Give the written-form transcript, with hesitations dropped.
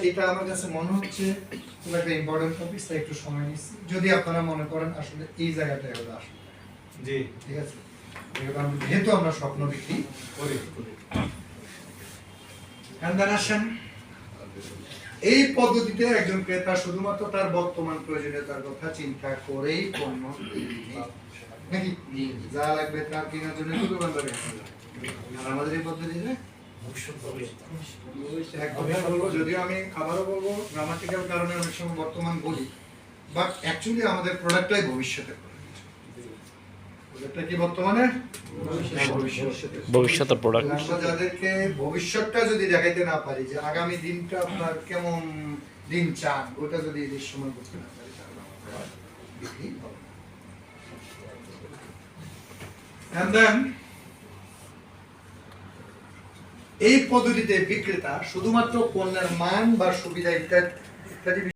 এটা আমার কাছে মনে হচ্ছে খুব একটা ইম্পর্টেন্ট টপিক, তাই একটু সময় নিচ্ছি। যদি আপনারা মনে করেন আসলে এই জায়গাটাই হলো আসলে, জি ঠিক আছে, যেহেতু আমরা স্বপ্ন বিক্রি করি। আসেন, এই পদ্ধতিতে একজন ক্রেতা শুধুমাত্র তার বর্তমান প্রয়োজনীয়তার কথা চিন্তা করেই পণ্য নাকি যা লাগবে তার কেনার জন্য দোকান লাগে। আর আমাদের এই পদ্ধতিতে বলবো, যদিও আমি আবারও বলবো গ্রামাটিক্যাল কারণে অনেক সময় বর্তমান বলি, বাট অ্যাকচুয়ালি আমাদের প্রোডাক্টটাই ভবিষ্যতের প্রোডাক্টটা কি বর্তমানে ভবিষ্যতের প্রোডাক্ট। আমরা যাদেরকে ভবিষ্যৎটা যদি দেখাইতে না পারি, যে আগামী দিনটা আপনার কেমন দিন চান, ওটা যদি দৃশ্যমান করতে না পারি, তাহলে আমরা বিক্রি হবে না। And then, এই পদ্ধতিতে বিক্রেতা শুধুমাত্র পণ্যের মান বা সুবিধা ইত্যাদি